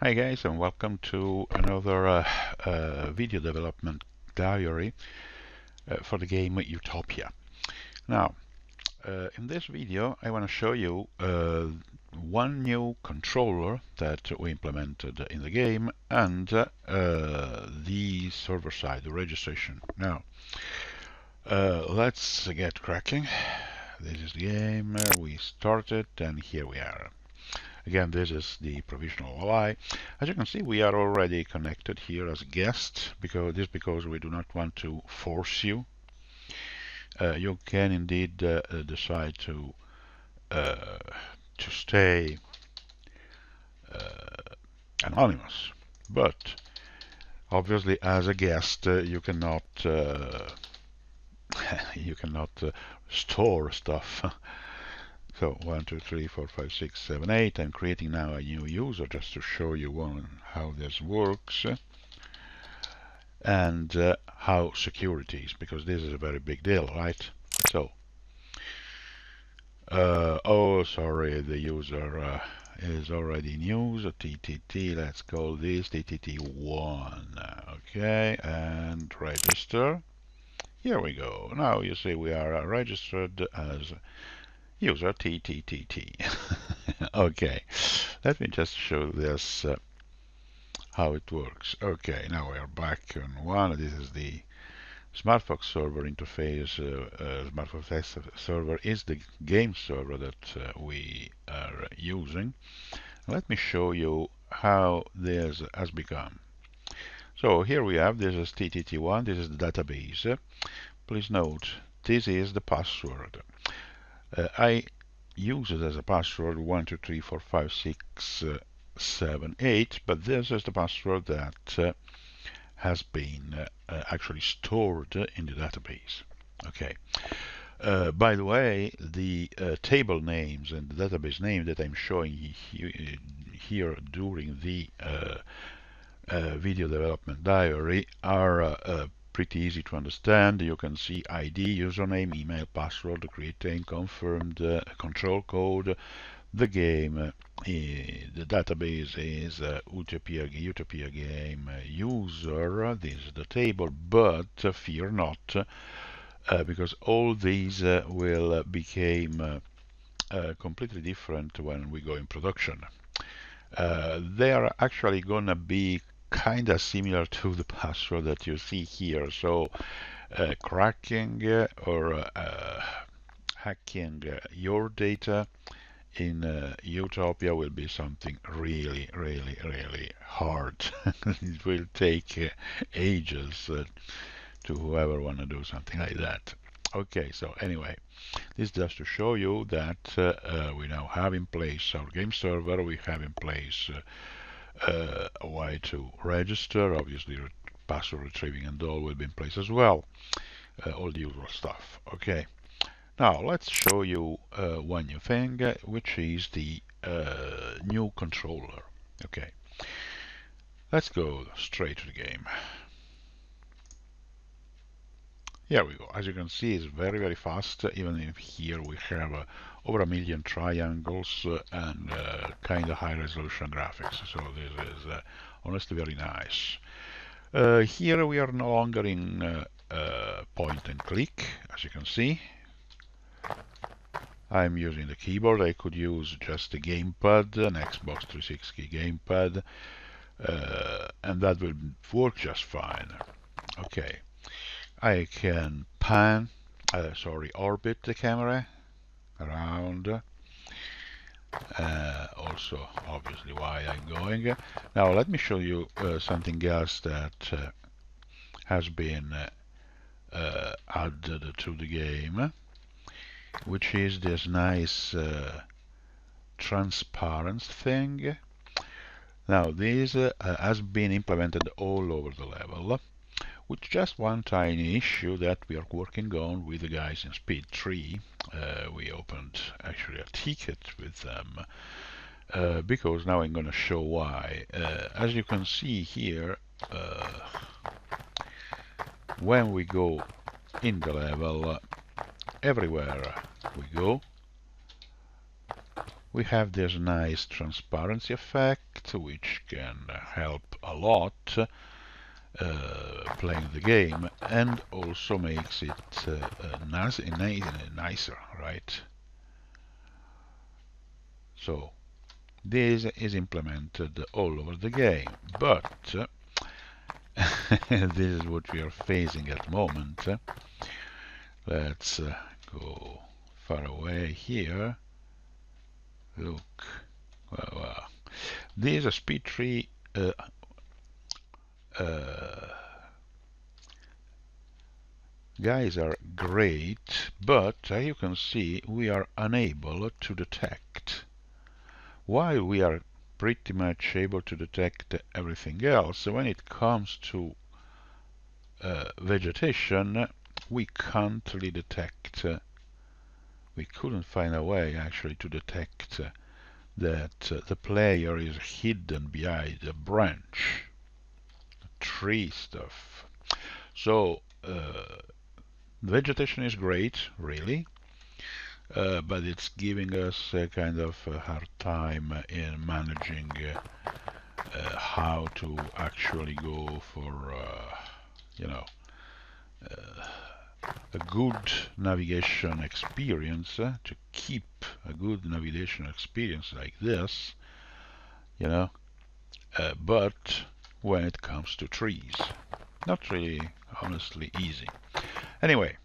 Hi guys, and welcome to another video development diary for the game Utopia. Now, in this video I want to show you one new controller that we implemented in the game and the server side, the registration. Now, let's get cracking. This is the game, we started, and here we are. Again, this is the provisional UI. As you can see, we are already connected here as a guest, because we do not want to force you. You can indeed decide to stay anonymous, but obviously, as a guest, you cannot store stuff. So 1, 2, 3, 4, 5, 6, 7, 8. I'm creating now a new user just to show you how this works and how security is, because this is a very big deal, right? So, oh, sorry, the user is already in use. TTT. Let's call this TTT1. Okay, and register. Here we go. Now you see we are registered as user TTTT. Okay, let me just show this how it works. Okay, now we are back on one. This is the SmartFox server interface. SmartFox server is the game server that we are using. Let me show you how this has become. So here we have, this is TTT1, this is the database. Please note, this is the password. I use it as a password 1, 2, 3, 4, 5, 6, 7, 8, but this is the password that has been actually stored in the database. Okay. By the way, the table names and the database name that I'm showing here during the video development diary are pretty easy to understand. You can see ID, username, email, password, create name, confirmed, control code, the game, the database is Utopia game user. This is the table, but fear not, because all these will become completely different when we go in production. They are actually gonna be kind of similar to the password that you see here. So cracking or hacking your data in Utopia will be something really hard. It will take ages to whoever want to do something like that. Okay, so anyway, this is just to show you that we now have in place our game server, we have in place a way to register. Obviously, password retrieving and all will be in place as well. All the usual stuff. Okay. Now let's show you one new thing, which is the new controller. Okay. Let's go straight to the game. Here we go. As you can see, it's very fast. Even if here we have over 1 million triangles and kind of high resolution graphics. So this is honestly very nice. Here we are no longer in point and click, as you can see. I'm using the keyboard. I could use just the gamepad, an Xbox 360 gamepad, and that will work just fine. Okay. I can orbit the camera around. Also, obviously, why I'm going. Now, let me show you something else that has been added to the game, which is this nice transparent thing. Now, this has been implemented all over the level, with just one tiny issue that we are working on with the guys in Speed 3. We opened actually a ticket with them because now I'm going to show why. As you can see here, when we go in the level, everywhere we go, we have this nice transparency effect, which can help a lot playing the game, and also makes it nicer, right? So this is implemented all over the game, but this is what we are facing at the moment. Let's go far away here. Look, well, these speed tree guys are great, but as you can see, we are unable to detect. While we are pretty much able to detect everything else, when it comes to vegetation, we can't really detect. We couldn't find a way actually to detect that the player is hidden behind a branch, tree stuff. So vegetation is great, really, but it's giving us a kind of a hard time in managing how to actually go for, you know, a good navigation experience, to keep a good navigation experience like this, you know, but when it comes to trees, not really honestly easy. Anyway,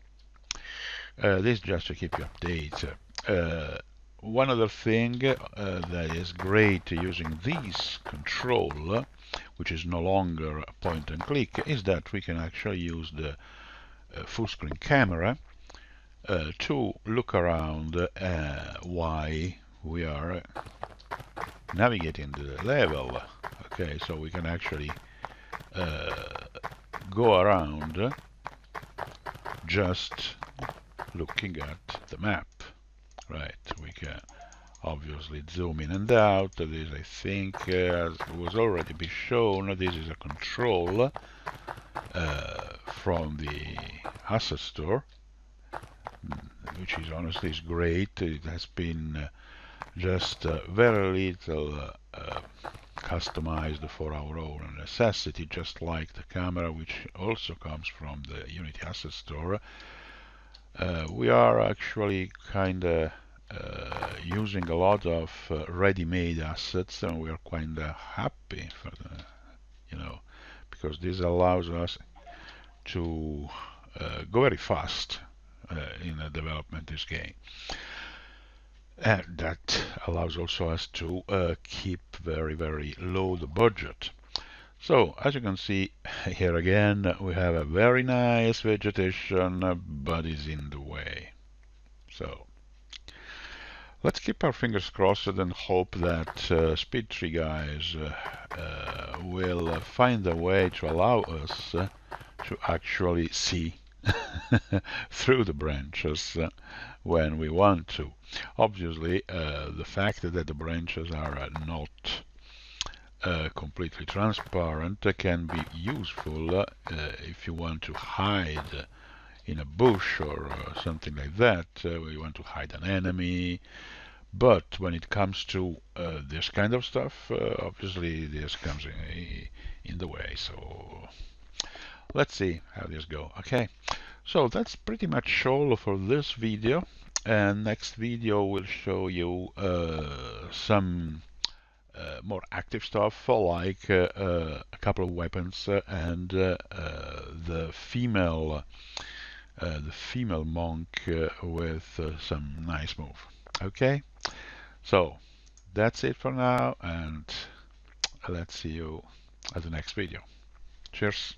this just to keep you updated. One other thing that is great using this control, which is no longer a point and click, is that we can actually use the full screen camera to look around while we are navigating the level. Okay, so we can actually go around just looking at the map. Right, we can obviously zoom in and out. This, I think, as was already been shown, this is a control from the asset store, which is honestly is great. It has been just very little customized for our own necessity, just like the camera, which also comes from the Unity asset store. We are actually kind of using a lot of ready-made assets, and we are kind of happy for the, because this allows us to go very fast in the development of this game. And that allows also us to keep very low the budget. So as you can see here again, we have a very nice vegetation, but is in the way. So let's keep our fingers crossed and hope that Speed Tree guys will find a way to allow us to actually see through the branches when we want to. Obviously, the fact that the branches are not completely transparent can be useful if you want to hide in a bush or something like that, where you want to hide an enemy. But when it comes to this kind of stuff, obviously this comes in the way. So let's see how this goes. Okay, so that's pretty much all for this video, and next video will show you some more active stuff, like a couple of weapons and the female monk with some nice move. Okay, so that's it for now, and let's see you at the next video. Cheers.